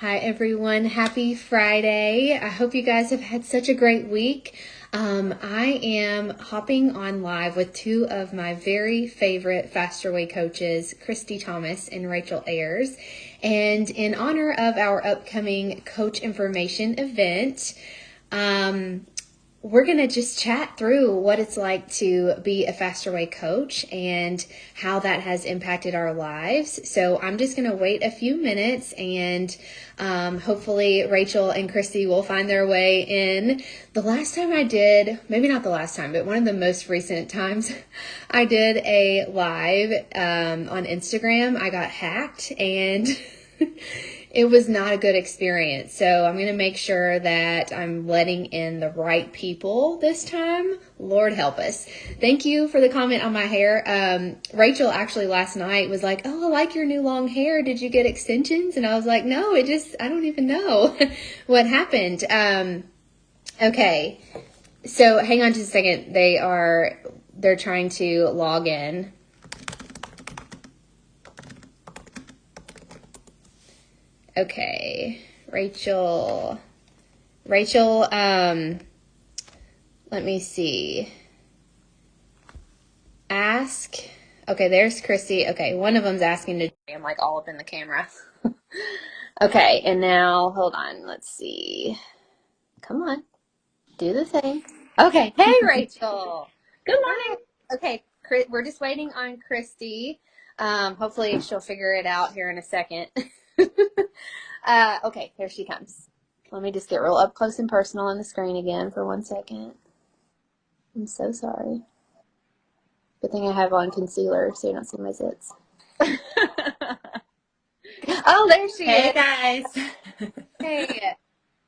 Hi, everyone. Happy Friday. I hope you guys have had such a great week. I am hopping on live with two of my very favorite Faster Way coaches, Christy Thomas and Rachel Ayers. And in honor of our upcoming coach information event, we're going to just chat through what it's like to be a Faster Way coach and how that has impacted our lives. So I'm just going to wait a few minutes and hopefully Rachel and Christy will find their way in. The last time I did, maybe not the last time, but one of the most recent times I did a live on Instagram, I got hacked and it was not a good experience. So I'm going to make sure that I'm letting in the right people this time. Lord help us. Thank you for the comment on my hair. Rachel actually last night was like, "Oh, I like your new long hair. Did you get extensions?" And I was like, "No, I don't even know what happened." Okay. So hang on just a second. They're trying to log in. Okay, Rachel, let me see. Ask. Okay, there's Christy. Okay, one of them's asking to, I'm like all up in the camera. Okay, and now, hold on, let's see. Come on, do the thing. Okay, hey, Rachel. Good morning. Okay, we're just waiting on Christy. Hopefully she'll figure it out here in a second. Okay, here she comes. Let me just get real up close and personal on the screen again for 1 second. I'm so sorry. Good thing I have on concealer so you don't see my zits. Oh, there she Hey is. guys. Hey,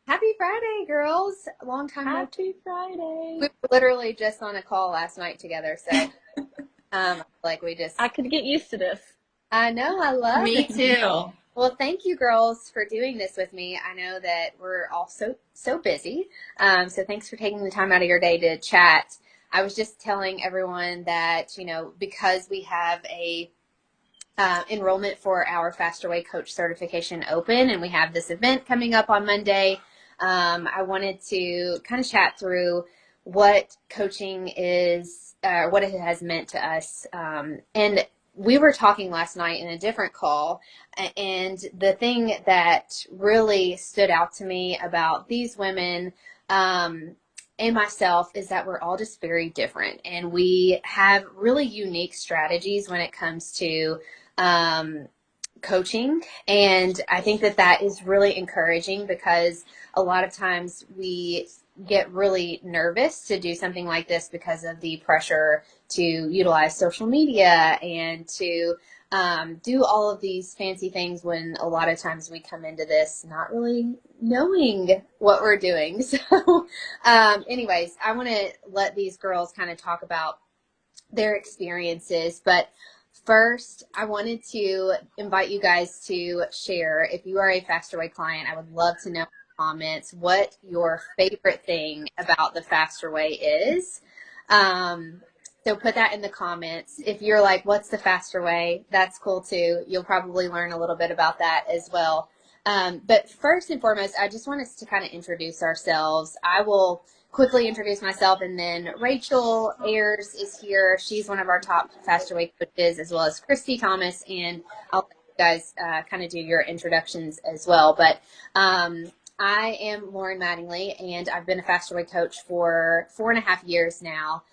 happy Friday, girls. Long time no. Happy Friday. We were literally just on a call last night together, so like we just. I could get used to this. I know, I love Me it. too. Well, thank you, girls, for doing this with me. I know that we're all so busy, so thanks for taking the time out of your day to chat. I was just telling everyone that, because we have a enrollment for our Faster Way Coach certification open, and we have this event coming up on Monday, I wanted to kind of chat through what coaching is, what it has meant to us, and we were talking last night in a different call, and the thing that really stood out to me about these women and myself is that we're all just very different, and we have really unique strategies when it comes to coaching. And I think that is really encouraging because a lot of times we get really nervous to do something like this because of the pressure to utilize social media and to do all of these fancy things when a lot of times we come into this not really knowing what we're doing. So anyways, I want to let these girls kind of talk about their experiences, but first, I wanted to invite you guys to share, if you are a Faster Way client, I would love to know in the comments what your favorite thing about the Faster Way is. So put that in the comments. If you're like, what's the Faster Way? That's cool too. You'll probably learn a little bit about that as well. But first and foremost, I just want us to kind of introduce ourselves. I will quickly introduce myself, and then Rachel Ayers is here. She's one of our top Faster Way coaches, as well as Christy Thomas, and I'll let you guys kind of do your introductions as well. But I am Loren Mattingly, and I've been a Faster Way coach for 4.5 years now.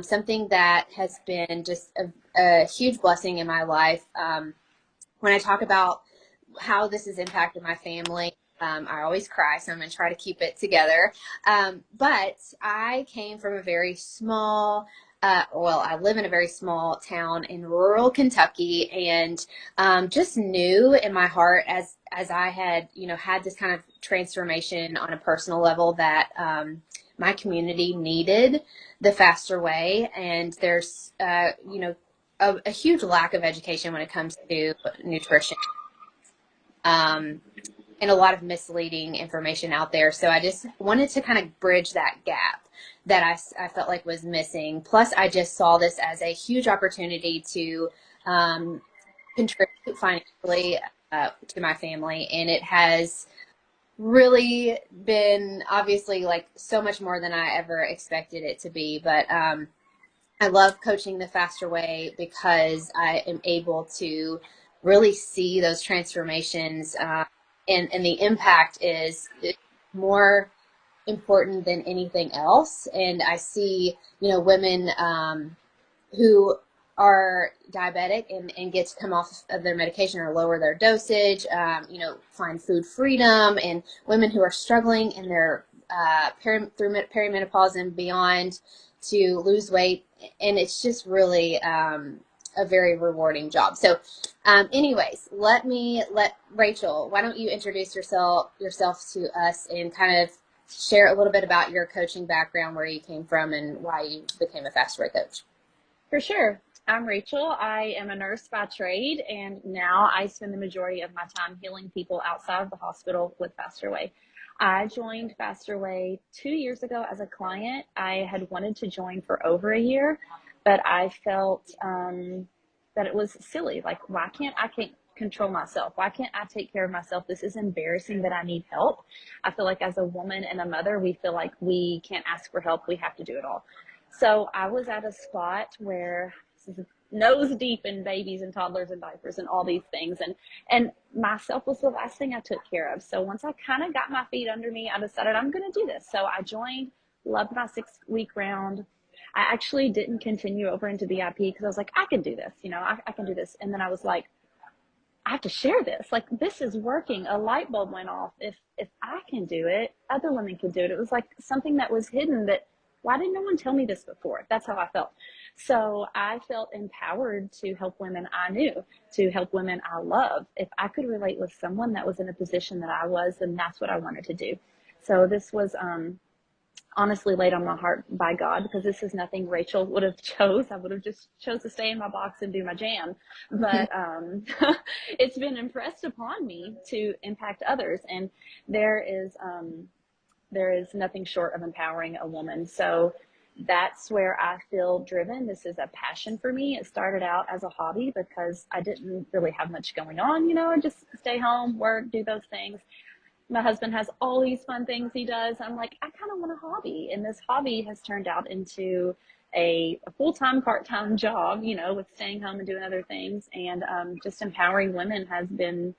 Something that has been just a huge blessing in my life. When I talk about how this has impacted my family, I always cry, so I'm going to try to keep it together. But I came from a very small, I live in a very small town in rural Kentucky, and just knew in my heart as I had, had this kind of transformation on a personal level that my community needed the Faster Way, and there's, a huge lack of education when it comes to nutrition. And a lot of misleading information out there. So I just wanted to kind of bridge that gap that I felt like was missing. Plus, I just saw this as a huge opportunity to contribute financially to my family, and it has really been obviously like so much more than I ever expected it to be. But I love coaching the faster way because I am able to really see those transformations, and the impact is more important than anything else. And I see, women who are diabetic and get to come off of their medication or lower their dosage, find food freedom, and women who are struggling in their through perimenopause and beyond to lose weight. And it's just really a very rewarding job. So anyways, let Rachel, why don't you introduce yourself to us and kind of share a little bit about your coaching background, where you came from, and why you became a fast way coach. For sure. I'm Rachel. I am a nurse by trade, and now I spend the majority of my time healing people outside of the hospital with Faster Way. I joined Faster Way 2 years ago as a client. I had wanted to join for over a year, but I felt that it was silly. Like, why can't I control myself? Why can't I take care of myself? This is embarrassing that I need help. I feel like as a woman and a mother, we feel like we can't ask for help. We have to do it all. So I was at a spot where nose deep in babies and toddlers and diapers and all these things. And myself was the last thing I took care of. So once I kind of got my feet under me, I decided I'm going to do this. So I joined, loved my 6-week round. I actually didn't continue over into VIP because I was like, I can do this. I can do this. And then I was like, I have to share this. Like, this is working. A light bulb went off. If I can do it, other women can do it. It was like something that was hidden that, why didn't no one tell me this before? That's how I felt. So I felt empowered to help women I knew, to help women I love. If I could relate with someone that was in a position that I was, then that's what I wanted to do. So this was honestly laid on my heart by God, because this is nothing Rachel would have chose. I would have just chose to stay in my box and do my jam. But it's been impressed upon me to impact others. And there is nothing short of empowering a woman. So that's where I feel driven. This is a passion for me. It started out as a hobby because I didn't really have much going on, just stay home, work, do those things. My husband has all these fun things he does. I'm like, I kind of want a hobby. And this hobby has turned out into a full-time, part-time job, with staying home and doing other things. And just empowering women has been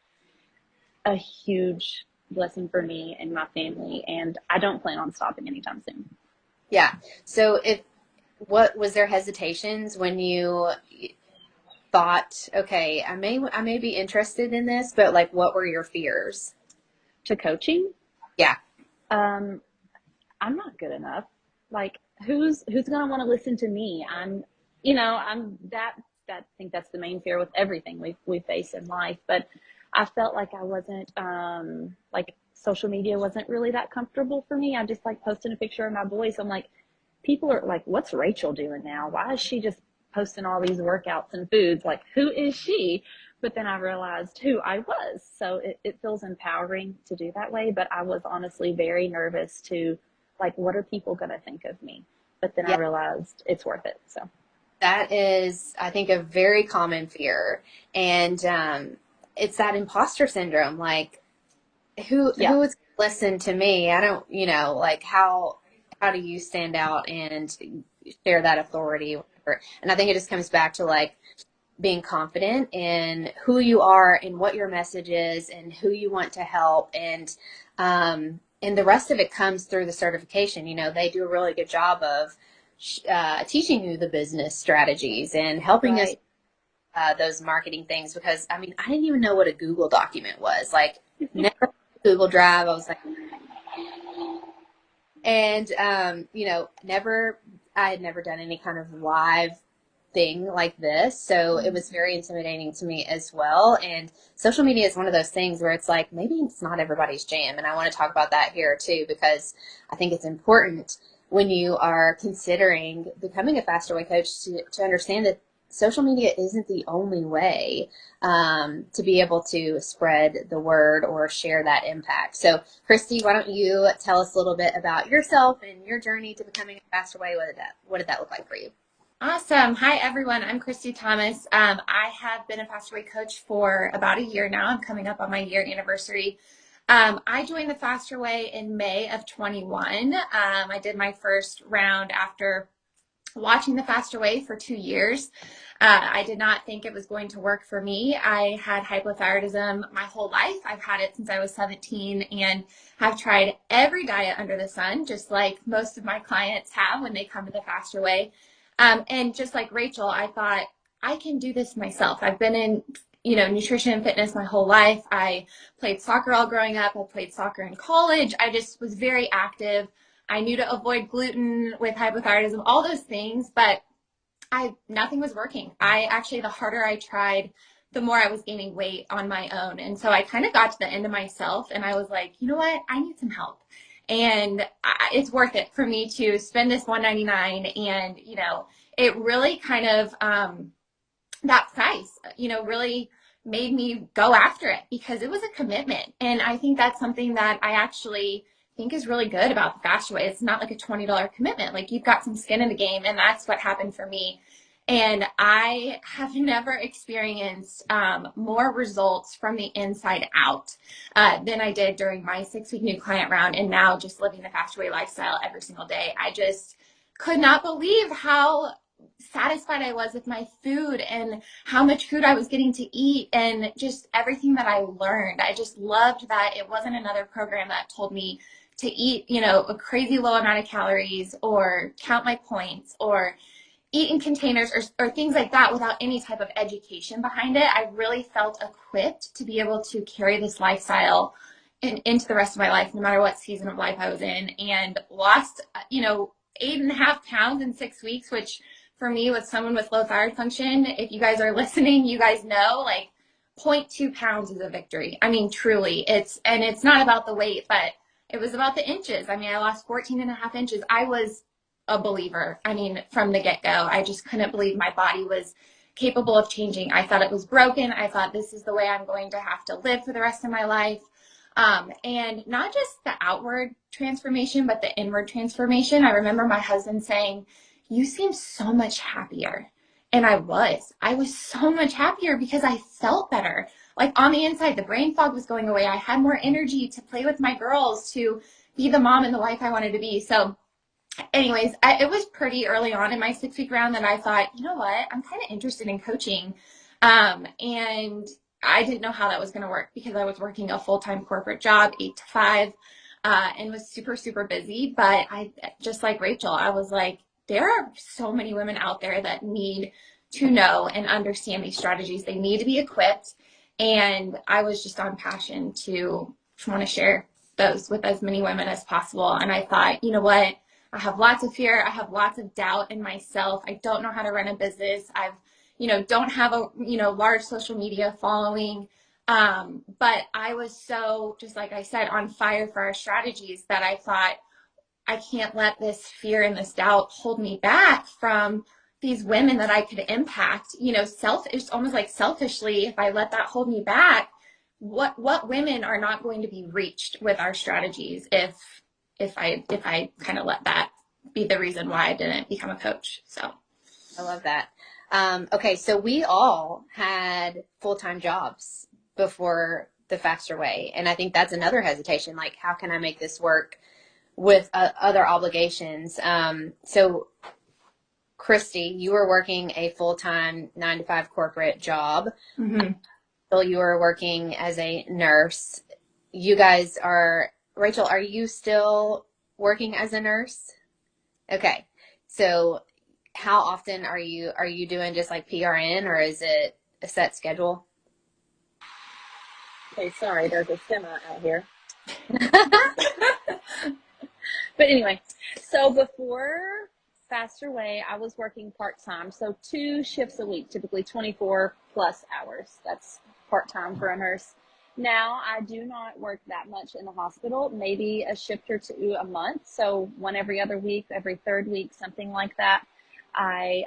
a huge blessing for me and my family. And I don't plan on stopping anytime soon. Yeah. So what was there hesitations when you thought, okay, I may be interested in this, but like, what were your fears? To coaching? Yeah. I'm not good enough. Like, who's going to want to listen to me? I think that's the main fear with everything we face in life. But I felt like I wasn't, like, social media wasn't really that comfortable for me. I just like posting a picture of my boys. I'm like, people are like, what's Rachel doing now? Why is she just posting all these workouts and foods? Like, who is she? But then I realized who I was. So it feels empowering to do that way. But I was honestly very nervous to, like, what are people going to think of me? But then I realized it's worth it. So that is, I think, a very common fear. And it's that imposter syndrome. Like, who is going to listen to me? I don't, like, how do you stand out and share that authority? And I think it just comes back to, like, being confident in who you are and what your message is and who you want to help. And the rest of it comes through the certification. They do a really good job of teaching you the business strategies and helping us those marketing things, because I didn't even know what a Google document was. Like, never Google Drive. I was like, and I had never done any kind of live thing like this, so it was very intimidating to me as well. And social media is one of those things where it's like, maybe it's not everybody's jam, and I want to talk about that here too, because I think it's important when you are considering becoming a faster way coach to understand that social media isn't the only way to be able to spread the word or share that impact. So Christy, why don't you tell us a little bit about yourself and your journey to becoming a faster way? What did that look like for you? Awesome. Hi, everyone. I'm Christy Thomas. I have been a Fast Way coach for about a year now. I'm coming up on my year anniversary. I joined the Faster Way in May of 21. I did my first round after watching the Faster Way for 2 years. I did not think it was going to work for me. I had hypothyroidism my whole life. I've had it since I was 17 and have tried every diet under the sun, just like most of my clients have when they come to the Faster Way. And just like Rachel, I thought I can do this myself. I've been in, nutrition and fitness my whole life. I played soccer all growing up. I played soccer in college. I just was very active. I knew to avoid gluten with hypothyroidism, all those things, but nothing was working. The harder I tried, the more I was gaining weight on my own. And so I kind of got to the end of myself and I was like, you know what? I need some help. And it's worth it for me to spend this $199. And, it really kind of, that price, really made me go after it because it was a commitment. And I think that's something that I actually think is really good about the Fast Way. It's not like a $20 commitment. Like you've got some skin in the game, and that's what happened for me. And I have never experienced more results from the inside out than I did during my 6-week new client round. And now just living the Fast Way lifestyle every single day, I just could not believe how satisfied I was with my food and how much food I was getting to eat and just everything that I learned. I just loved that it wasn't another program that told me to eat, a crazy low amount of calories or count my points or eat in containers or things like that without any type of education behind it. I really felt equipped to be able to carry this lifestyle into the rest of my life, no matter what season of life I was in, and lost, 8.5 pounds in 6 weeks, which for me, with someone with low thyroid function, if you guys are listening, you guys know like 0.2 pounds is a victory. I mean, truly, it's not about the weight, but it was about the inches. I mean, I lost 14.5 inches. I was a believer. I mean, from the get-go, I just couldn't believe my body was capable of changing. I thought it was broken. I thought this is the way I'm going to have to live for the rest of my life. And not just the outward transformation, but the inward transformation. I remember my husband saying, "You seem so much happier." And I was so much happier because I felt better. Like on the inside, the brain fog was going away. I had more energy to play with my girls, to be the mom and the wife I wanted to be. So anyways, it was pretty early on in my 6-week round that I thought, you know what, I'm kind of interested in coaching. And I didn't know how that was going to work because I was working a full-time corporate job, 8 to 5, and was super, super busy. But just like Rachel, I was like, there are so many women out there that need to know and understand these strategies. They need to be equipped. And I was just on passion to want to share those with as many women as possible. And I thought, you know what? I have lots of fear. I have lots of doubt in myself. I don't know how to run a business. Don't have a, large social media following. But I was so, just like I said, on fire for our strategies that I thought, I can't let this fear and this doubt hold me back from these women that I could impact. It's almost like selfishly, if I let that hold me back, what women are not going to be reached with our strategies if I kind of let that be the reason why I didn't become a coach. So I love that. Okay, so we all had full-time jobs before the Faster Way, and I think that's another hesitation. Like, how can I make this work with other obligations? So, Christy, you were working a full-time 9 to 5 corporate job. mm-hmm. So you were working as a nurse. You guys are, Rachel, are you still working as a nurse? Okay. So how often are you doing just like PRN, or is it a set schedule? Okay, sorry, there's a semi out here. But anyway, so before Faster Way, I was working part-time, so 2 shifts a week, typically 24 plus hours. That's part-time for a nurse. Now I do not work that much in the hospital, maybe a shift or two a month. So one every other week, every third week, something like that. I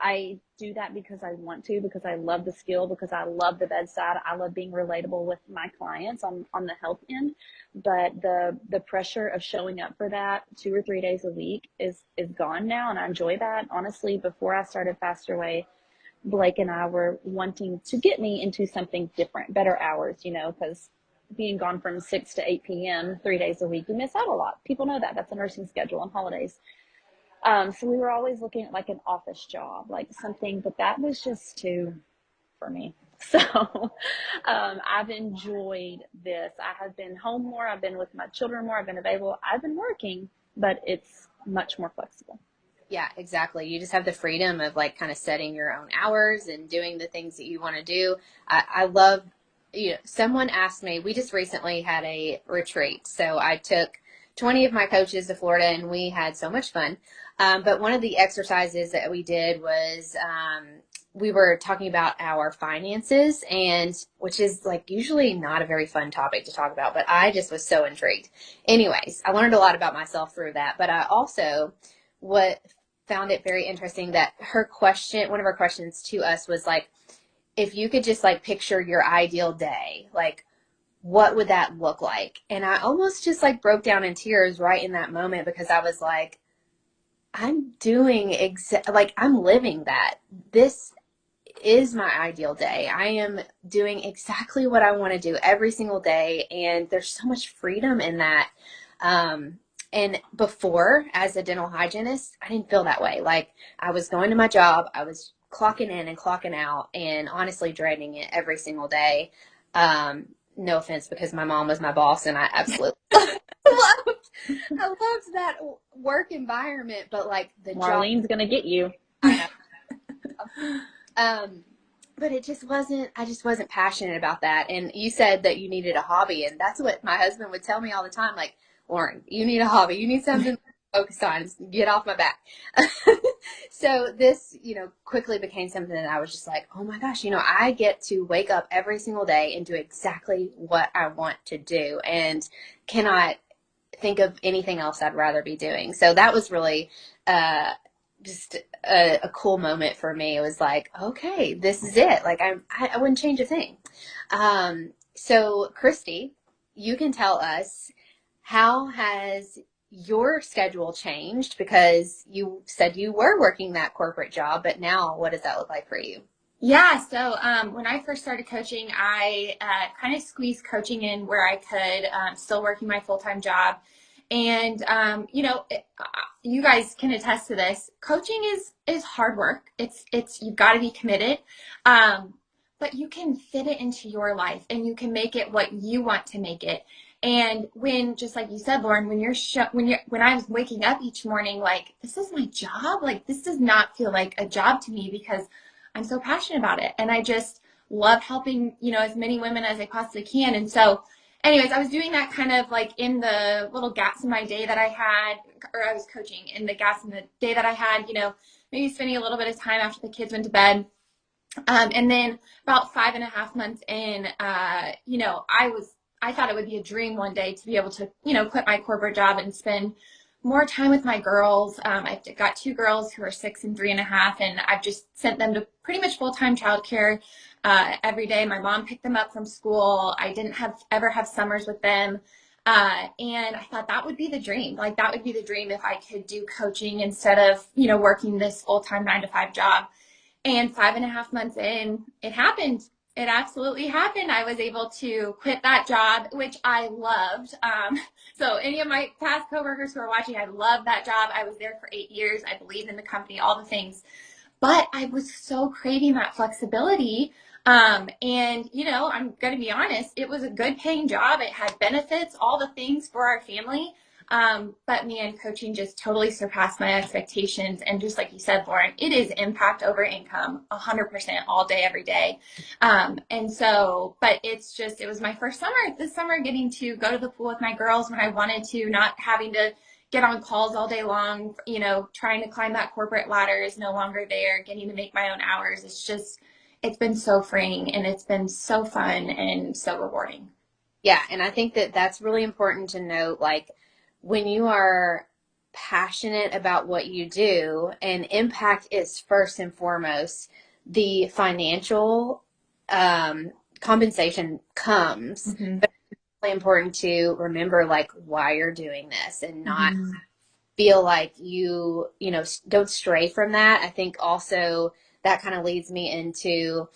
I do that because I want to, because I love the skill, because I love the bedside. I love being relatable with my clients on the health end. But the pressure of showing up for that 2 or 3 days a week is gone now, and I enjoy that. Honestly, before I started Faster Way, Blake and I were wanting to get me into something different, better hours, because being gone from 6 to 8 p.m. 3 days a week, you miss out a lot. People know that. That's a nursing schedule on holidays. So we were always looking at like an office job, like something, but that was just too for me. So I've enjoyed this. I have been home more. I've been with my children more. I've been available. I've been working, but it's much more flexible. Yeah, exactly. You just have the freedom of like kind of setting your own hours and doing the things that you want to do. I love, someone asked me, we just recently had a retreat. So I took 20 of my coaches to Florida and we had so much fun. But one of the exercises that we did was, we were talking about our finances, and which is like usually not a very fun topic to talk about, but I just was so intrigued. Anyways, I learned a lot about myself through that, but I also found it very interesting that one of her questions to us was like, if you could just like picture your ideal day, like what would that look like? And I almost just like broke down in tears right in that moment, because I was like, I'm doing like I'm living that. This is my ideal day. I am doing exactly what I want to do every single day, and there's so much freedom in that. And before, as a dental hygienist, I didn't feel that way. Like I was going to my job, I was clocking in and clocking out, and honestly dreading it every single day. No offense, because my mom was my boss, and I absolutely I loved that work environment, but like the Marlene's gonna get you. I know. But it just wasn't, I just wasn't passionate about that. And you said that you needed a hobby, and that's what my husband would tell me all the time. Like, Loren, you need a hobby. You need something to focus on. Get off my back. So this, quickly became something that I was just like, oh my gosh, I get to wake up every single day and do exactly what I want to do, and cannot think of anything else I'd rather be doing. So that was really, just a cool moment for me. It was like, okay, this is it. Like I wouldn't change a thing. So Christy, you can tell us, how has your schedule changed? Because you said you were working that corporate job, but now what does that look like for you? Yeah, so when I first started coaching, I kind of squeezed coaching in where I could, still working my full-time job. And, you guys can attest to this. Coaching is hard work. You've got to be committed. But you can fit it into your life, and you can make it what you want to make it. And when, just like you said, Loren, when I was waking up each morning, like, this is my job. Like, this does not feel like a job to me, because I'm so passionate about it. And I just love helping, as many women as I possibly can. And so anyways, I was doing that kind of like in the little gaps in my day that I had, or I was coaching in the gaps in the day that I had, maybe spending a little bit of time after the kids went to bed. And then about 5.5 months in, I thought it would be a dream one day to be able to, quit my corporate job and spend more time with my girls. I've got 2 girls who are 6 and 3.5, and I've just sent them to pretty much full-time childcare every day. My mom picked them up from school. I didn't ever have summers with them. And I thought that would be the dream. Like, that would be the dream if I could do coaching instead of, working this full-time 9-to-5 job. And 5.5 months in, it happened. It absolutely happened. I was able to quit that job, which I loved. So any of my past coworkers who are watching, I love that job. I was there for 8 years. I believed in the company, all the things. But I was so craving that flexibility. And, I'm going to be honest, it was a good paying job. It had benefits, all the things for our family. But man, coaching just totally surpassed my expectations. And just like you said, Loren, it is impact over income 100% all day, every day. And so, but it was my first summer this summer, getting to go to the pool with my girls when I wanted to, not having to get on calls all day long, trying to climb that corporate ladder is no longer there, getting to make my own hours. It's been so freeing, and it's been so fun and so rewarding. Yeah. And I think that that's really important to note. Like, when you are passionate about what you do, and impact is first and foremost, the financial compensation comes. Mm-hmm. But it's really important to remember like why you're doing this and not Mm-hmm. feel like you know, don't stray from that. I think also that kind of leads me into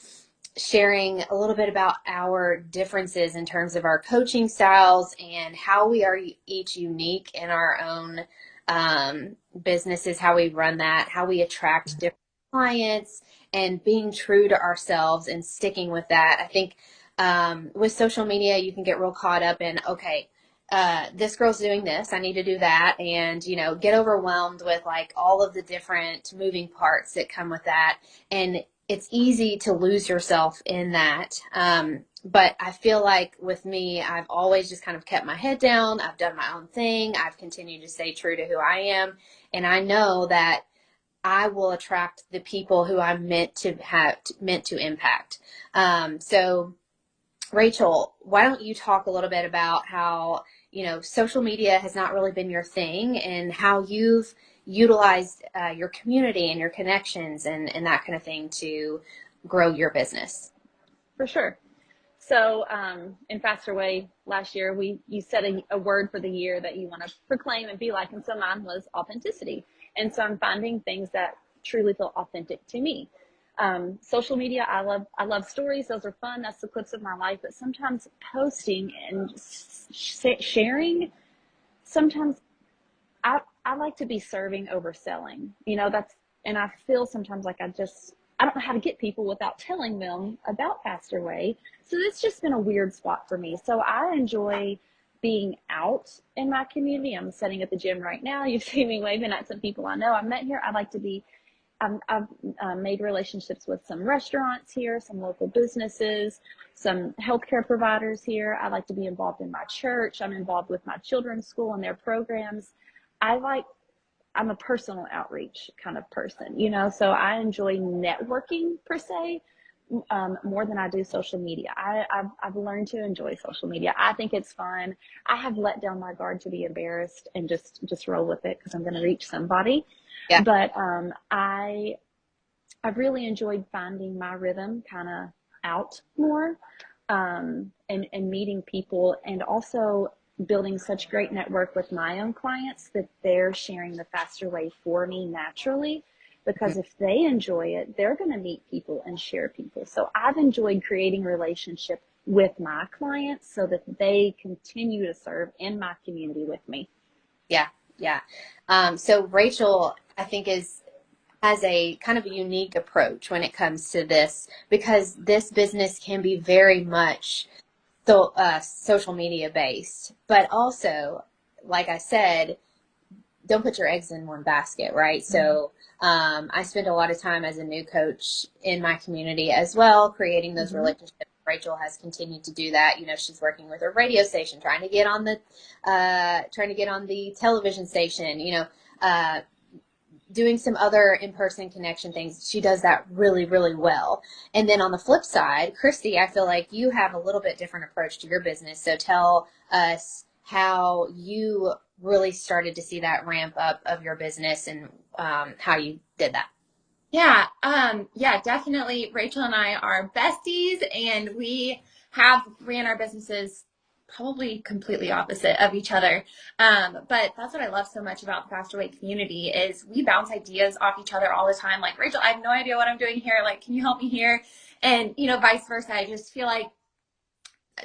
sharing a little bit about our differences in terms of our coaching styles and how we are each unique in our own businesses, how we run that, how we attract different clients, and being true to ourselves and sticking with that. I think with social media, you can get real caught up in, okay, this girl's doing this, I need to do that, and you know, get overwhelmed with like all of the different moving parts that come with that, and it's easy to lose yourself in that. But I feel like with me, I've always just kind of kept my head down. I've done my own thing. I've continued to stay true to who I am, and I know that I will attract the people who I'm meant to impact. So Rachel, why don't you talk a little bit about how, you know, social media has not really been your thing and how you've utilized your community and your connections and that kind of thing to grow your business? For sure. So in Faster Way last year, you set a word for the year that you want to proclaim and be like, and so mine was authenticity. And so I'm finding things that truly feel authentic to me. Social media, I love stories. Those are fun. That's the clips of my life. But sometimes posting and sharing, sometimes I like to be serving over selling. You know, and I feel sometimes like I don't know how to get people without telling them about Faster Way. So it's just been a weird spot for me. So I enjoy being out in my community. I'm sitting at the gym right now. You've seen me waving at some people I know I met here. I like to be, I've made relationships with some restaurants here, some local businesses, some healthcare providers here. I like to be involved in my church. I'm involved with my children's school and their programs. I'm a personal outreach kind of person, you know, so I enjoy networking per se, more than I do social media. I've learned to enjoy social media. I think it's fun. I have let down my guard to be embarrassed and just roll with it because I'm going to reach somebody. Yeah. But I've really enjoyed finding my rhythm kind of out more, and meeting people, and also building such great network with my own clients that they're sharing the Faster Way for me naturally, because if they enjoy it, they're going to meet people and share people. So I've enjoyed creating relationship with my clients so that they continue to serve in my community with me. Yeah. Yeah. So Rachel, I think has a kind of a unique approach when it comes to this, because this business can be very much social media based, but also, like I said, don't put your eggs in one basket, right? So I spend a lot of time as a new coach in my community as well, creating those relationships. Rachel has continued to do that. You know, she's working with a radio station, trying to get on the television station, you know, doing some other in-person connection things. She does that really, really well. And then on the flip side, Christy, I feel like you have a little bit different approach to your business. So tell us how you really started to see that ramp up of your business and how you did that. Yeah, definitely. Rachel and I are besties, and we have ran our businesses probably completely opposite of each other. But that's what I love so much about the Faster Way community is we bounce ideas off each other all the time. Like, Rachel, I have no idea what I'm doing here. Like, can you help me here? And, you know, vice versa. I just feel like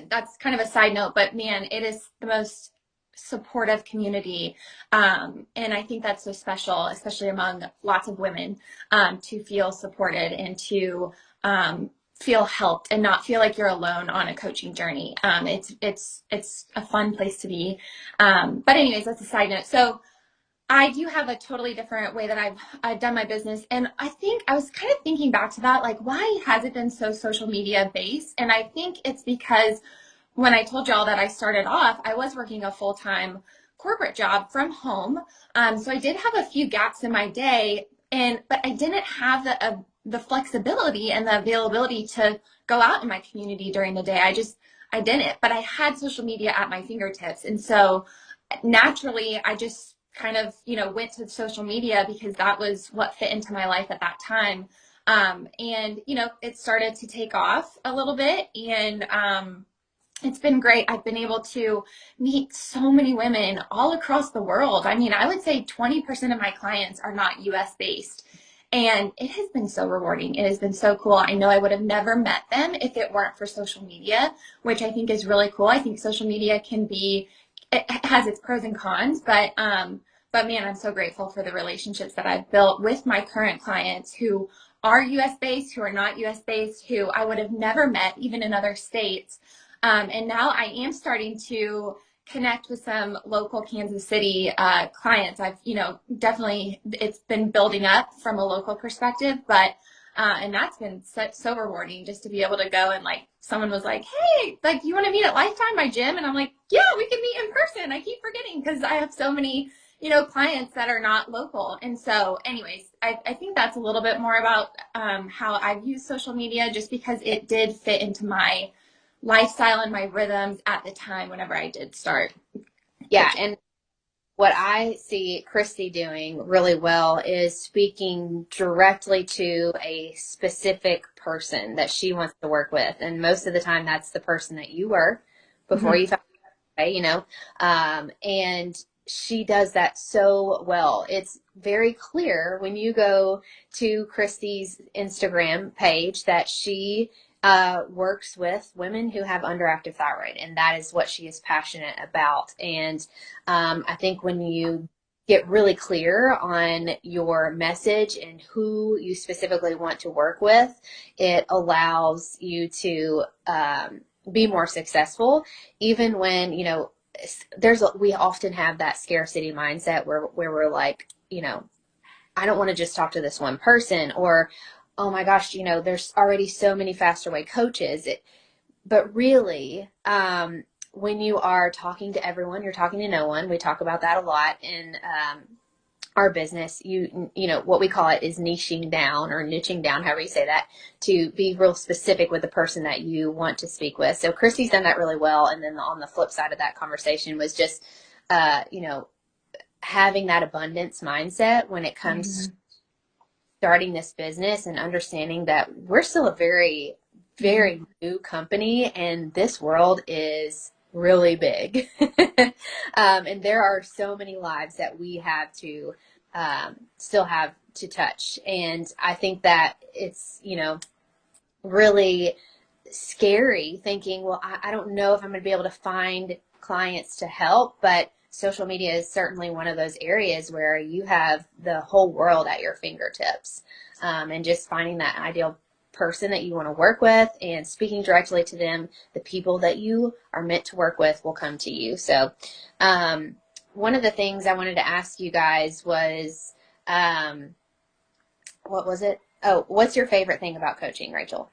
that's kind of a side note, but man, it is the most supportive community. And I think that's so special, especially among lots of women, to feel supported and to feel helped and not feel like you're alone on a coaching journey. It's a fun place to be. But anyways, that's a side note. So I do have a totally different way that I've done my business. And I think I was kind of thinking back to that, like, why has it been so social media based? And I think it's because when I told y'all that I started off, I was working a full-time corporate job from home. So I did have a few gaps in my day, but I didn't have the flexibility and the availability to go out in my community during the day. I didn't, but I had social media at my fingertips. And so naturally, I just kind of, went to social media because that was what fit into my life at that time. And, it started to take off a little bit, and it's been great. I've been able to meet so many women all across the world. I mean, I would say 20% of my clients are not US based. And it has been so rewarding. It has been so cool. I know I would have never met them if it weren't for social media, which I think is really cool. I think social media it has its pros and cons, but man, I'm so grateful for the relationships that I've built with my current clients who are US based, who are not US based, who I would have never met even in other states. And now I am starting to connect with some local Kansas City clients. I've, definitely, it's been building up from a local perspective, but and that's been so rewarding just to be able to go and like someone was like, hey, like you want to meet at Lifetime, my gym? And I'm like, yeah, we can meet in person. I keep forgetting because I have so many, clients that are not local. And so anyways, I think that's a little bit more about how I've used social media just because it did fit into my lifestyle and my rhythms at the time whenever I did start. Yeah. And what I see Christy doing really well is speaking directly to a specific person that she wants to work with. And most of the time that's the person that you were before you found out, and she does that so well. It's very clear when you go to Christy's Instagram page that she works with women who have underactive thyroid, and that is what she is passionate about. And I think when you get really clear on your message and who you specifically want to work with, it allows you to be more successful, even when, we often have that scarcity mindset where we're like, I don't want to just talk to this one person, or oh my gosh, there's already so many Faster Way coaches. But really, when you are talking to everyone, you're talking to no one. We talk about that a lot in our business. What we call it is niching down or niching down, however you say that, to be real specific with the person that you want to speak with. So Christy's done that really well. And then on the flip side of that conversation was just, having that abundance mindset when it comes to starting this business and understanding that we're still a very, very new company and this world is really big. And there are so many lives that we have to still have to touch. And I think that it's, really scary thinking, well, I don't know if I'm going to be able to find clients to help, but social media is certainly one of those areas where you have the whole world at your fingertips, and just finding that ideal person that you want to work with and speaking directly to them, the people that you are meant to work with will come to you. So one of the things I wanted to ask you guys was, what was it? Oh, what's your favorite thing about coaching, Rachel?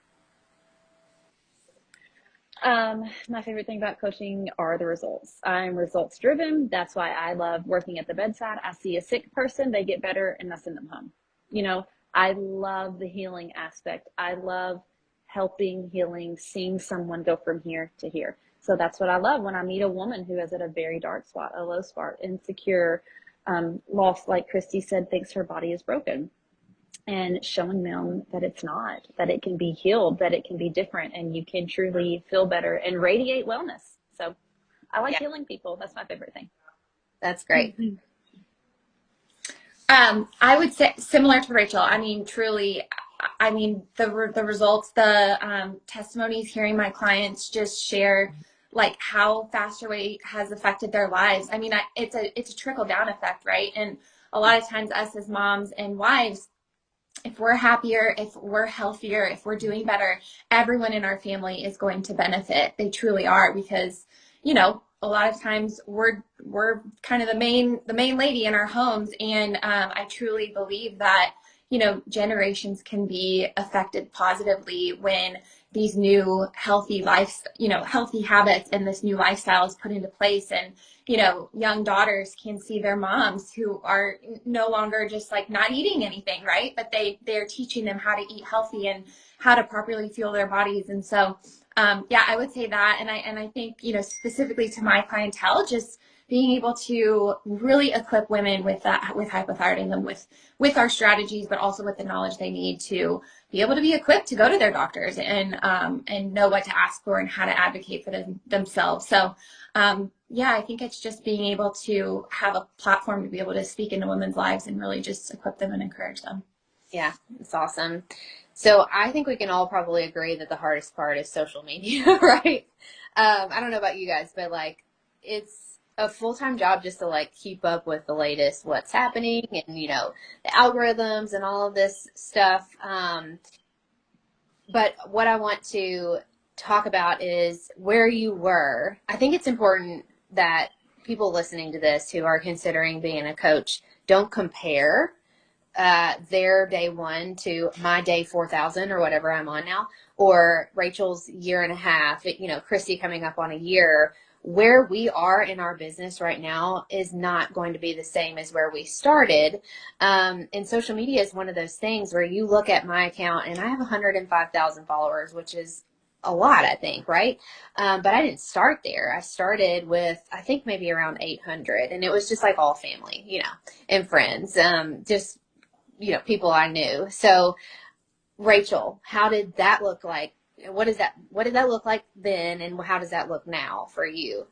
My favorite thing about coaching are the results. I'm results driven. That's why I love working at the bedside. I see a sick person, they get better, and I send them home. I love the healing aspect. I love helping, healing, seeing someone go from here to here. So that's what I love when I meet a woman who is at a very dark spot, a low spot, insecure, lost, like Christy said, thinks her body is broken. And showing them that it's not, that it can be healed, that it can be different, and you can truly feel better and radiate wellness. So I like healing people. That's my favorite thing. That's great. I would say similar to Rachel. I mean, truly, I mean, the results, the testimonies, hearing my clients just share like how Faster Way has affected their lives. I mean, it's a trickle down effect, right? And a lot of times us as moms and wives, if we're happier, if we're healthier, if we're doing better, everyone in our family is going to benefit. They truly are, because, a lot of times we're kind of the main lady in our homes. And I truly believe that, generations can be affected positively when these new healthy healthy habits and this new lifestyle is put into place. And, young daughters can see their moms who are no longer just like not eating anything, right? But they're teaching them how to eat healthy and how to properly fuel their bodies. And so Yeah, I would say that. And I think, specifically to my clientele, just being able to really equip women with that, with hypothyroidism, with our strategies, but also with the knowledge they need to be able to be equipped to go to their doctors and know what to ask for and how to advocate for themselves. So, yeah, I think it's just being able to have a platform to be able to speak into women's lives and really just equip them and encourage them. Yeah, it's awesome. So I think we can all probably agree that the hardest part is social media, right? I don't know about you guys, but like it's a full-time job just to like keep up with the latest what's happening and the algorithms and all of this stuff. But what I want to talk about is where you were. I think it's important that people listening to this who are considering being a coach don't compare their day one to my day 4,000 or whatever I'm on now, or Rachel's year and a half, Christy coming up on a year. Where we are in our business right now is not going to be the same as where we started. And social media is one of those things where you look at my account and I have 105,000 followers, which is a lot, I think, right? But I didn't start there. I started with, I think maybe around 800, and it was just like all family, and friends, just, people I knew. So Rachel, how did that look like? What did that look like then, and how does that look now for you?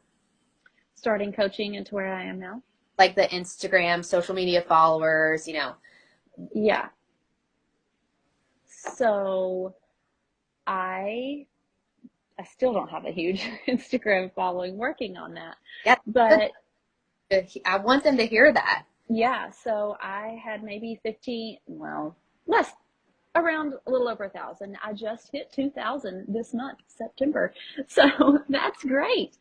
Starting coaching into where I am now. Like the Instagram, social media followers, Yeah. So I still don't have a huge Instagram following, working on that. Yeah, but I want them to hear that. Yeah, so I had maybe 15, well, less, around a little over 1,000. I just hit 2,000 this month, September. So that's great.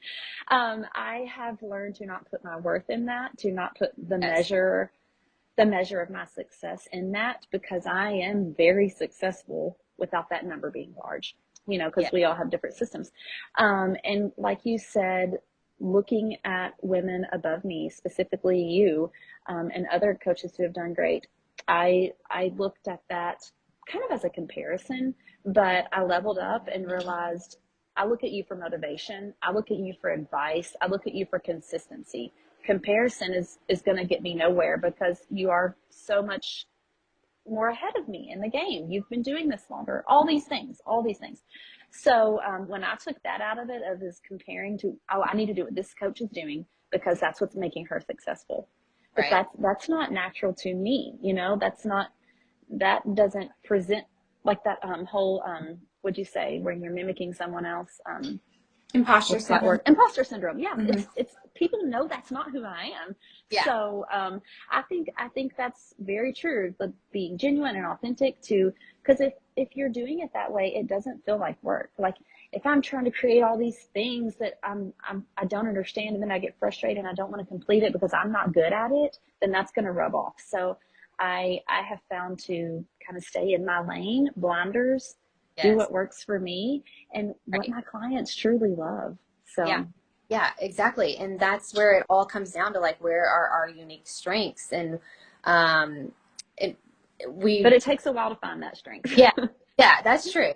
I have learned to not put my worth in that, to not put the measure of my success in that, because I am very successful without that number being large, because we all have different systems. And like you said, looking at women above me, specifically you, and other coaches who have done great, I looked at that kind of as a comparison, but I leveled up and realized I look at you for motivation. I look at you for advice. I look at you for consistency. Comparison is going to get me nowhere, because you are so much more ahead of me in the game. You've been doing this longer, all these things. So when I took that out of it, of this comparing to, oh, I need to do what this coach is doing because that's what's making her successful. But right. that's not natural to me. That doesn't present like that whole, what'd you say, when you're mimicking someone else? Imposter syndrome. Imposter syndrome. Yeah. Mm-hmm. It's people know that's not who I am. Yeah. So I think that's very true. But being genuine and authentic too, because if you're doing it that way, it doesn't feel like work. Like if I'm trying to create all these things that I don't understand, and then I get frustrated and I don't want to complete it because I'm not good at it, then that's going to rub off. So I have found to kind of stay in my lane, blinders, do what works for me and what my clients truly love. So yeah, exactly. And that's where it all comes down to, like, where are our unique strengths? And but it takes a while to find that strength. Yeah, that's true.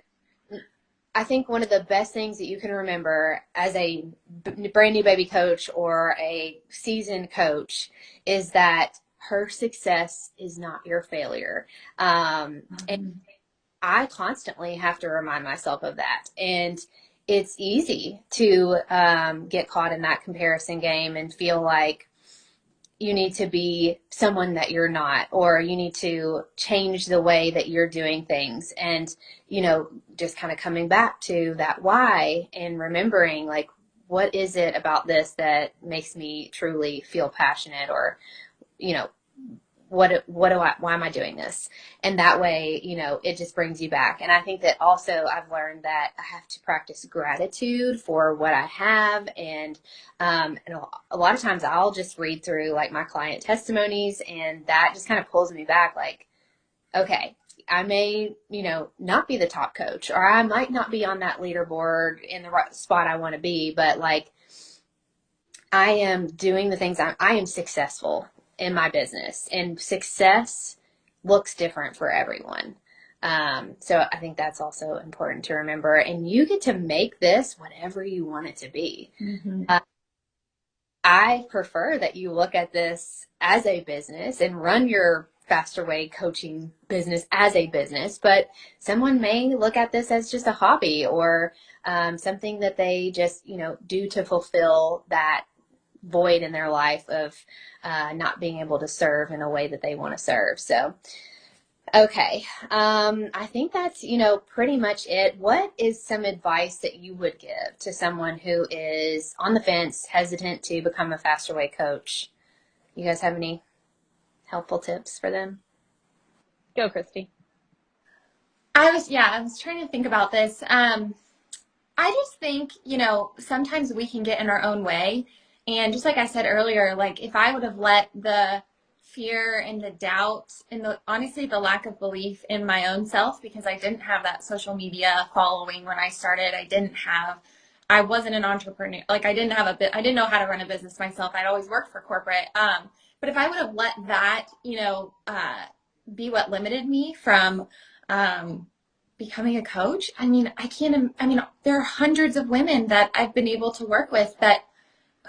I think one of the best things that you can remember as a brand new baby coach or a seasoned coach is that her success is not your failure. And I constantly have to remind myself of that. And it's easy to get caught in that comparison game and feel like you need to be someone that you're not, or you need to change the way that you're doing things. And, just kind of coming back to that why and remembering, like, what is it about this that makes me truly feel passionate, or, why am I doing this? And that way, it just brings you back. And I think that also I've learned that I have to practice gratitude for what I have. And a lot of times I'll just read through like my client testimonies, and that just kind of pulls me back. Like, okay, I may, not be the top coach, or I might not be on that leaderboard in the right spot I want to be, but like, I am doing the things I am successful in my business, and success looks different for everyone. So I think that's also important to remember. And you get to make this whatever you want it to be. Mm-hmm. I prefer that you look at this as a business and run your Faster Way coaching business as a business, but someone may look at this as just a hobby or something that they just, do to fulfill that void in their life of not being able to serve in a way that they want to serve. So, okay. I think that's, pretty much it. What is some advice that you would give to someone who is on the fence, hesitant to become a Faster Way coach? You guys have any helpful tips for them? Go, Christy. I was trying to think about this. I just think, sometimes we can get in our own way. And just like I said earlier, like if I would have let the fear and the doubt and honestly the lack of belief in my own self, because I didn't have that social media following when I started. I wasn't an entrepreneur. Like I didn't know how to run a business myself. I'd always worked for corporate. But if I would have let that, be what limited me from, becoming a coach, there are hundreds of women that I've been able to work with that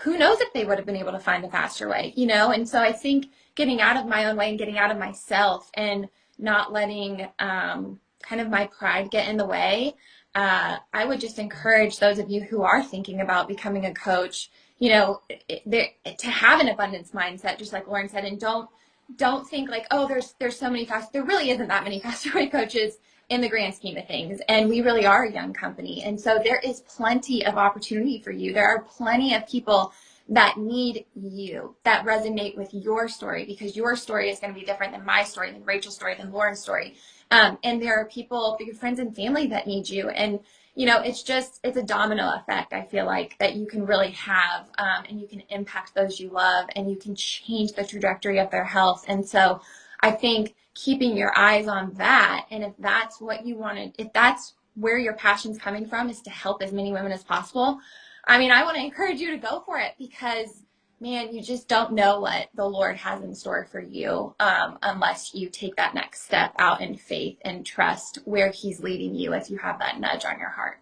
who knows if they would have been able to find a faster way, And so I think getting out of my own way and getting out of myself and not letting kind of my pride get in the way. I would just encourage those of you who are thinking about becoming a coach, to have an abundance mindset, just like Loren said, and don't think like, oh, there's so many there really isn't that many faster way coaches in the grand scheme of things. And we really are a young company. And so there is plenty of opportunity for you. There are plenty of people that need you, that resonate with your story, because your story is going to be different than my story, than Rachel's story, than Lauren's story. And there are people, your friends and family that need you. And, it's a domino effect, I feel like, that you can really have, and you can impact those you love, and you can change the trajectory of their health. And so I think keeping your eyes on that, and if that's what you wanted, if that's where your passion's coming from, is to help as many women as possible, I want to encourage you to go for it, because man, you just don't know what the Lord has in store for you, unless you take that next step out in faith and trust where he's leading you, if you have that nudge on your heart.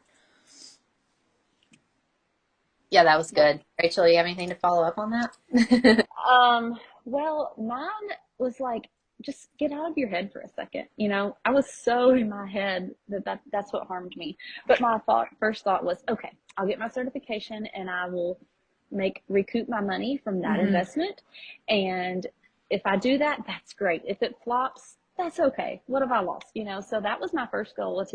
Yeah, that was good. Rachel, you have anything to follow up on that? Well, mine was like, just get out of your head for a second. I was so in my head that's what harmed me. But my first thought was, okay, I'll get my certification and I will recoup my money from that investment. And if I do that, that's great. If it flops, that's okay. What have I lost? So that was my first goal, was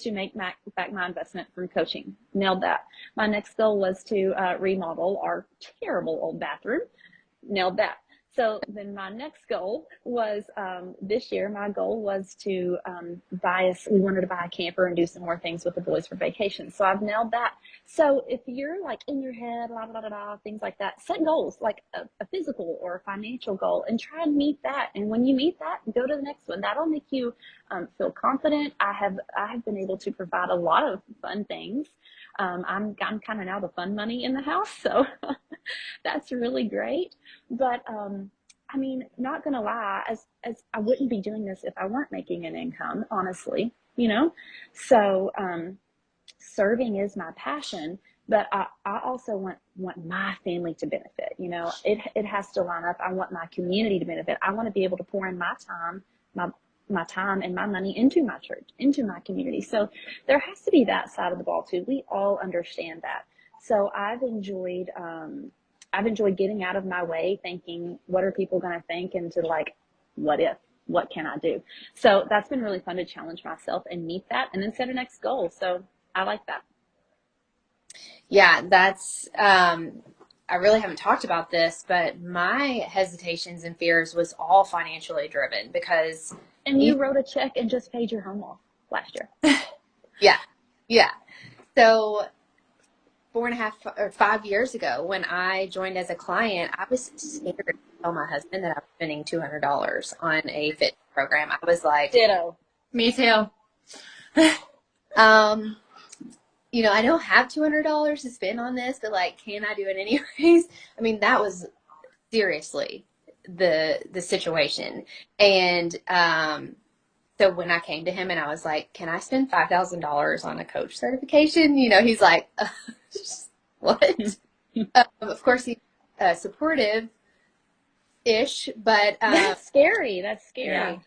to make back my investment from coaching. Nailed that. My next goal was to remodel our terrible old bathroom. Nailed that. So then my next goal was, this year, my goal was to we wanted to buy a camper and do some more things with the boys for vacation. So I've nailed that. So if you're like in your head, blah, blah, blah, blah, things like that, set goals, like a physical or a financial goal, and try and meet that. And when you meet that, go to the next one. That'll make you feel confident. I have been able to provide a lot of fun things. I'm kind of now the fun money in the house. So that's really great. But, not gonna lie, as I wouldn't be doing this if I weren't making an income, honestly, So, serving is my passion, but I also want my family to benefit. It has to line up. I want my community to benefit. I want to be able to pour in my time, my time and my money into my church, into my community. So there has to be that side of the ball too. We all understand that. So I've enjoyed getting out of my way, thinking, what are people going to think? And to like, what can I do? So that's been really fun to challenge myself and meet that, and then set a next goal. So I like that. Yeah, that's, I really haven't talked about this, but my hesitations and fears was all financially driven, because. And you wrote a check and just paid your home off last year. Yeah. So 4.5 or 5 years ago, when I joined as a client, I was scared to tell my husband that I was spending $200 on a fitness program. I was like, ditto. Me too. I don't have $200 to spend on this, but like, can I do it anyways? That was seriously the situation. And So when I came to him and I was like, can I spend $5,000 on a coach certification? You know, he's like, what? Of course, he's supportive-ish, but That's scary. That's Yeah. scary.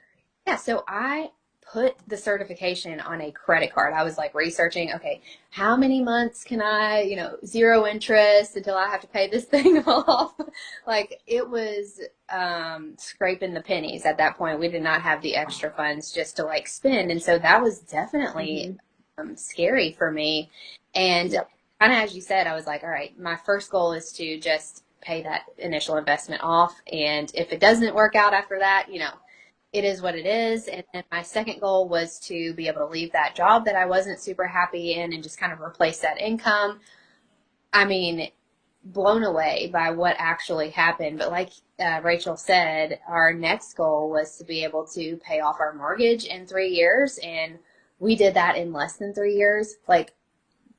yeah, so I put the certification on a credit card. I was like researching, okay, how many months can I, you know, zero interest until I have to pay this thing off? Like it was scraping the pennies at that point. We did not have the extra funds just to like spend. And so that was definitely scary for me. And Yep. kind of as you said, I was like, all right, my first goal is to just pay that initial investment off. And if it doesn't work out after that, you know, it is what it is. And then my second goal was to be able to leave that job that I wasn't super happy in and just kind of replace that income. I mean, blown away by what actually happened. But like Rachel said, our next goal was to be able to pay off our mortgage in 3 years. And we did that in less than 3 years. Like,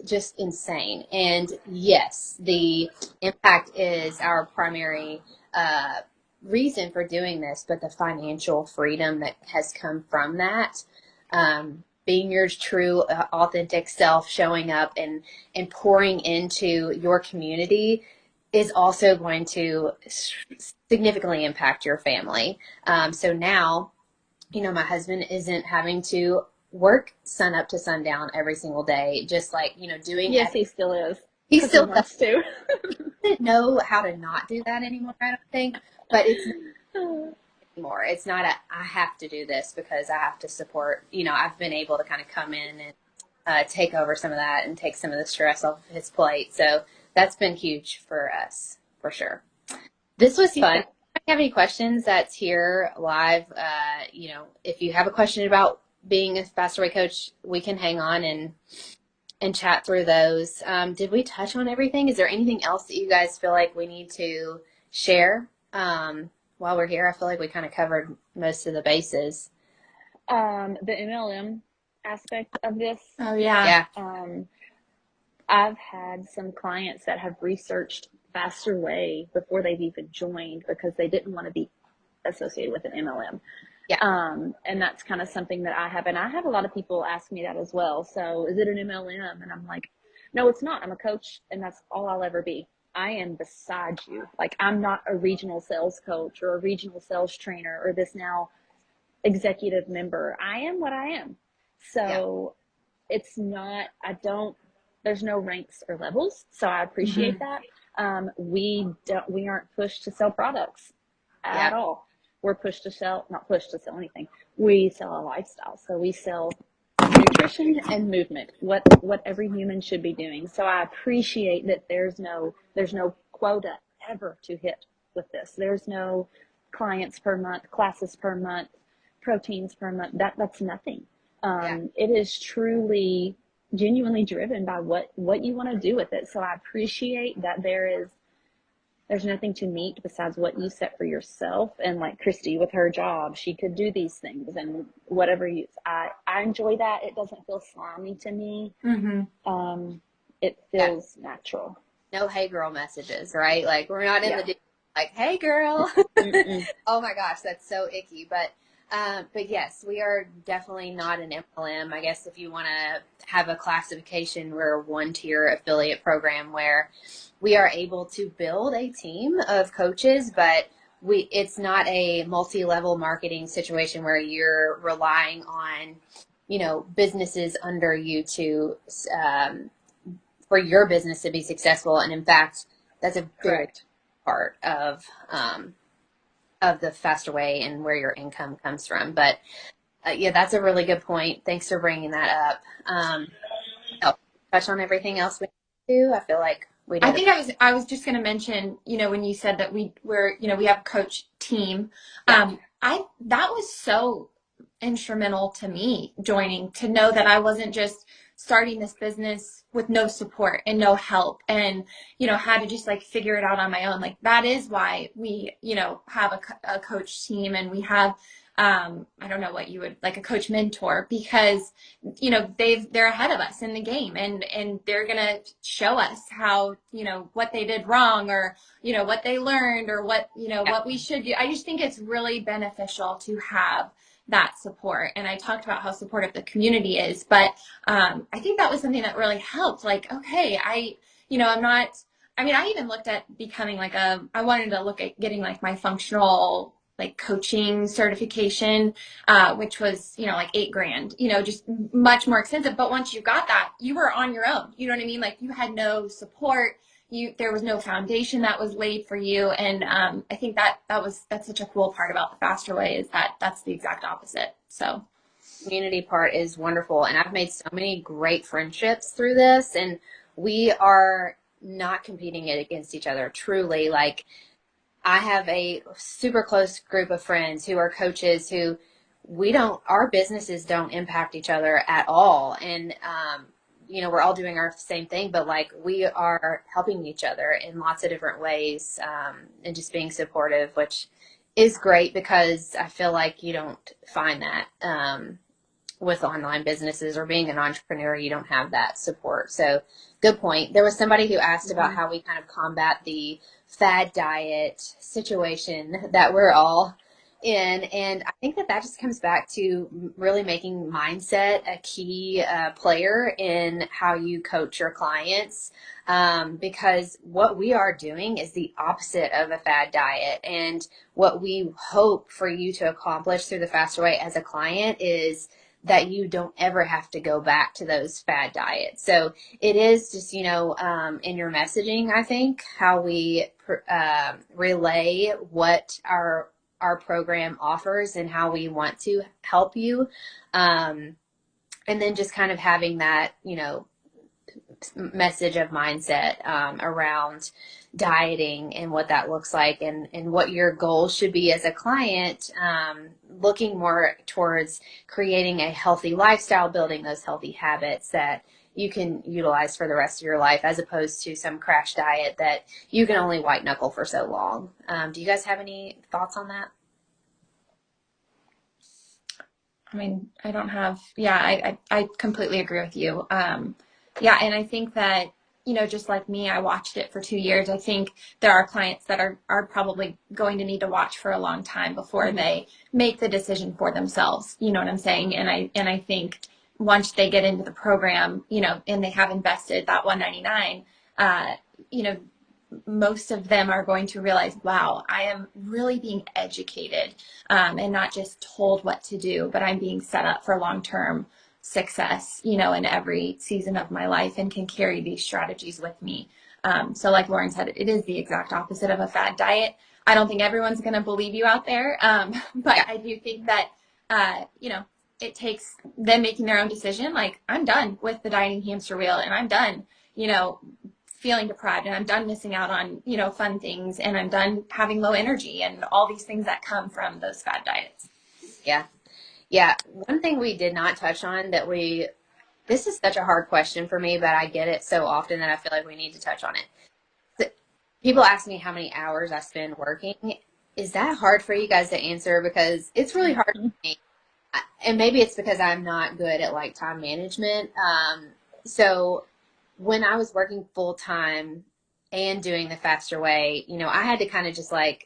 just insane. And yes, the impact is our primary reason for doing this, but the financial freedom that has come from that, being your true, authentic self, showing up and pouring into your community is also going to significantly impact your family. So now, you know, my husband isn't having to work sun up to sundown every single day, just like, you know, doing Yes, he still is. he 'Cause still wants to. doesn't know how to not do that anymore, I don't think. But it's not anymore. It's not a I have to do this because I have to support, you know, I've been able to kind of come in and take over some of that and take some of the stress off his plate. So that's been huge for us, for sure. This was fun. If you have any questions that's here live, you know, if you have a question about being a Faster Way coach, we can hang on and chat through those. Did we touch on everything? Is there anything else that you guys feel like we need to share while we're here? I feel like we kind of covered most of the bases. The MLM aspect of this. Oh, yeah. Yeah. I've had some clients that have researched Faster Way before they've even joined because they didn't want to be associated with an MLM. Yeah. And that's kind of something that I have. And I have a lot of people ask me that as well. So is it an MLM? And I'm like, no, it's not. I'm a coach and that's all I'll ever be. I am beside you. Like I'm not a regional sales coach or a regional sales trainer or this now executive member. I am what I am. So it's not, there's no ranks or levels. So I appreciate that. We aren't pushed to sell products at all. We're pushed to sell, not pushed to sell anything. We sell a lifestyle. So we sell nutrition and movement, what every human should be doing. So I appreciate that there's no quota ever to hit with this. There's no clients per month, classes per month, proteins per month. That's nothing. It is truly genuinely driven by what you want to do with it. So I appreciate that there's nothing to meet besides what you set for yourself. And like Christy with her job, she could do these things and whatever I enjoy that. It doesn't feel slimy to me. It feels natural. No hey girl messages, right? Like we're not in the like, hey girl. Oh my gosh, that's so icky. But yes, we are definitely not an MLM. I guess if you want to have a classification, we're a 1-tier affiliate program where we are able to build a team of coaches, but it's not a multi-level marketing situation where you're relying on, you know, businesses under you to for your business to be successful. And in fact, that's a big part of the Faster Way and where your income comes from. But that's a really good point. Thanks for bringing that up. Touch on everything else we do. I feel like we did. I think I was just going to mention, you know, when you said that we have a coach team, that was so instrumental to me joining, to know that I wasn't just starting this business with no support and no help and, you know, had to just like figure it out on my own. Like that is why we, you know, have a coach team, and we have, I don't know what you would like, a coach mentor, because, you know, they're ahead of us in the game, and they're going to show us how, you know, what they did wrong, or, you know, what they learned, or what, you know, what we should do. I just think it's really beneficial to have that support. And I talked about how supportive the community is, but I think that was something that really helped. Like, okay, I'm not, I mean, I even looked at becoming like I wanted to look at getting like my functional like coaching certification, which was, like $8,000, just much more expensive. But once you got that, you were on your own. You know what I mean? Like you had no support. There was no foundation that was laid for you. And I think that's such a cool part about the Faster Way is that that's the exact opposite. So Community part is wonderful. And I've made so many great friendships through this, and we are not competing it against each other. Truly, like I have a super close group of friends who are coaches who our businesses don't impact each other at all. And, we're all doing our same thing, but like we are helping each other in lots of different ways, and just being supportive, which is great because I feel like you don't find that, with online businesses or being an entrepreneur. You don't have that support. So good point. There was somebody who asked about how we kind of combat the fad diet situation that we're all in. And I think that just comes back to really making mindset a key player in how you coach your clients. Because what we are doing is the opposite of a fad diet. And what we hope for you to accomplish through the Faster Way as a client is that you don't ever have to go back to those fad diets. So it is just, in your messaging, I think, how we relay what our program offers and how we want to help you. And then just kind of having that, message of mindset around dieting and what that looks like, and what your goals should be as a client, looking more towards creating a healthy lifestyle, building those healthy habits that you can utilize for the rest of your life, as opposed to some crash diet that you can only white knuckle for so long. Do you guys have any thoughts on that? I mean, I completely agree with you. Yeah, and I think that, just like me, I watched it for 2 years. I think there are clients that are probably going to need to watch for a long time before they make the decision for themselves. You know what I'm saying? And I think once they get into the program, and they have invested that $199, most of them are going to realize, wow, I am really being educated, and not just told what to do, but I'm being set up for long-term success, in every season of my life, and can carry these strategies with me. So like Loren said, it is the exact opposite of a fad diet. I don't think everyone's going to believe you out there. But I do think that, it takes them making their own decision. Like, I'm done with the dieting hamster wheel, and I'm done, feeling deprived, and I'm done missing out on, fun things, and I'm done having low energy and all these things that come from those fad diets. Yeah. Yeah. One thing we did not touch on this is such a hard question for me, but I get it so often that I feel like we need to touch on it. So people ask me how many hours I spend working. Is that hard for you guys to answer? Because it's really hard for me. And maybe it's because I'm not good at like time management. So when I was working full time and doing the Faster Way, I had to kind of just I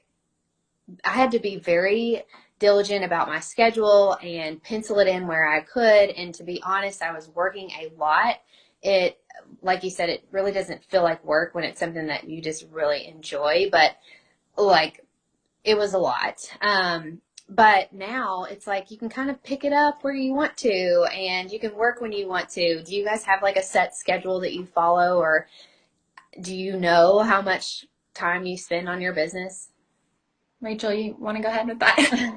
had to be very diligent about my schedule and pencil it in where I could. And to be honest, I was working a lot. It, like you said, it really doesn't feel like work when it's something that you just really enjoy, but like it was a lot. But now it's like you can kind of pick it up where you want to, and you can work when you want to. Do you guys have like a set schedule that you follow, or do you know how much time you spend on your business? Rachel, you want to go ahead with that?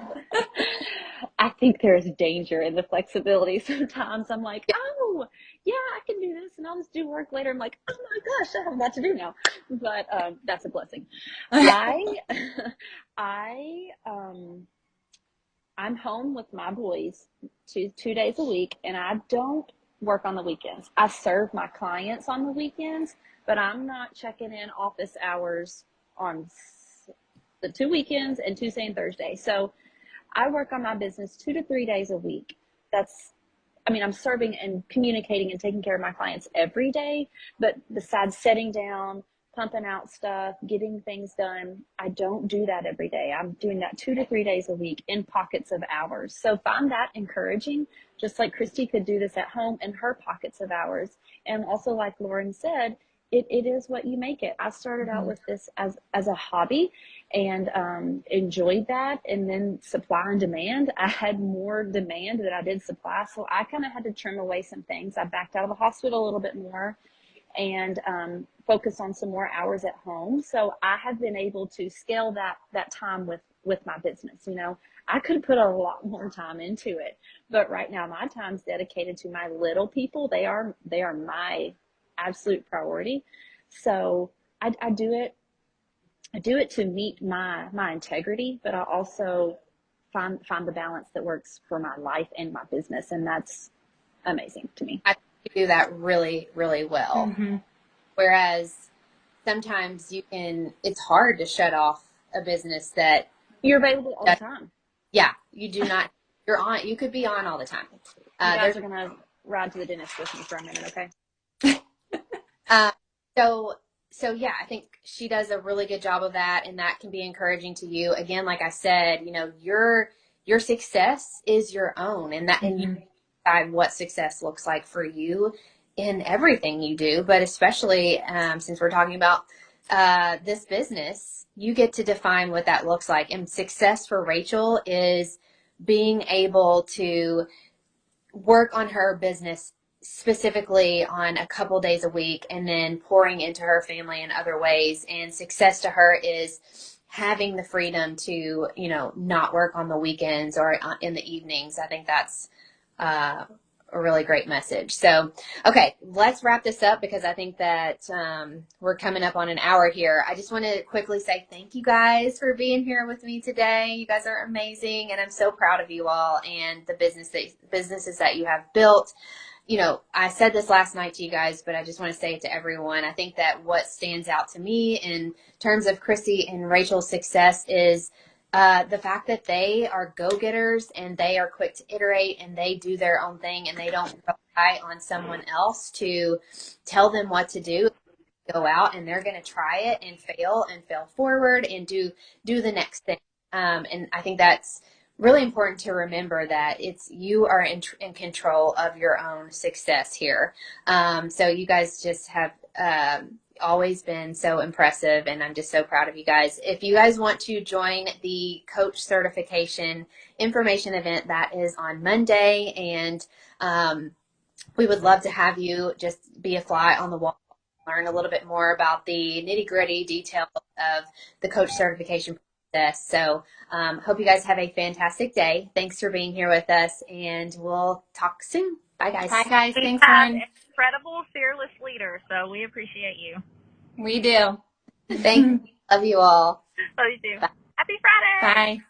I think there's danger in the flexibility. Sometimes I'm like, oh, yeah, I can do this, and I'll just do work later. I'm like, oh my gosh, I have a lot to do now. But that's a blessing. I'm home with my boys 2 days a week, and I don't work on the weekends. I serve my clients on the weekends, but I'm not checking in office hours on the 2 weekends and Tuesday and Thursday. So I work on my business 2 to 3 days a week. I'm serving and communicating and taking care of my clients every day, but besides setting down, pumping out stuff, getting things done. I don't do that every day. I'm doing that 2 to 3 days a week in pockets of hours. So find that encouraging, just like Christy could do this at home in her pockets of hours. And also, like Loren said, it is what you make it. I started out with this as a hobby and enjoyed that. And then supply and demand, I had more demand than I did supply. So I kind of had to trim away some things. I backed out of the hospital a little bit more and focus on some more hours at home. So I have been able to scale that time with my business. You know, I could put a lot more time into it, but right now my time's dedicated to my little people. They are my absolute priority. So I do it to meet my integrity, but I also find the balance that works for my life and my business, and that's amazing to me. I think you do that really, really well. Whereas sometimes it's hard to shut off a business that you're available all the time. Yeah, you do not. You could be on all the time. You guys are gonna ride to the dentist with me for a minute, okay? So yeah, I think she does a really good job of that, and that can be encouraging to you. Again, like I said, you know, your success is your own, and and you decide what success looks like for you in everything you do, but especially since we're talking about this business, you get to define what that looks like. And success for Rachel is being able to work on her business specifically on a couple days a week and then pouring into her family in other ways. And success to her is having the freedom to, you know, not work on the weekends or in the evenings. I think that's a really great message. So, okay, let's wrap this up because I think that we're coming up on an hour here. I just want to quickly say thank you guys for being here with me today. You guys are amazing, and I'm so proud of you all and the businesses that you have built. You know, I said this last night to you guys, but I just want to say it to everyone. I think that what stands out to me in terms of Chrissy and Rachel's success is the fact that they are go-getters and they are quick to iterate and they do their own thing and they don't rely on someone else to tell them what to do. Go out and they're going to try it and fail forward and do the next thing. And I think that's really important to remember that you are in control of your own success here. So you guys just have always been so impressive, and I'm just so proud of you guys. If you guys want to join the coach certification information event, that is on Monday, and we would love to have you just be a fly on the wall, learn a little bit more about the nitty-gritty details of the coach certification process. So hope you guys have a fantastic day. Thanks for being here with us, and we'll talk soon. Bye, guys. Bye, guys. Thanks, have Loren. an incredible, fearless leader, so we appreciate you. We do. Thank you. Love you all. Love you too. Bye. Happy Friday. Bye.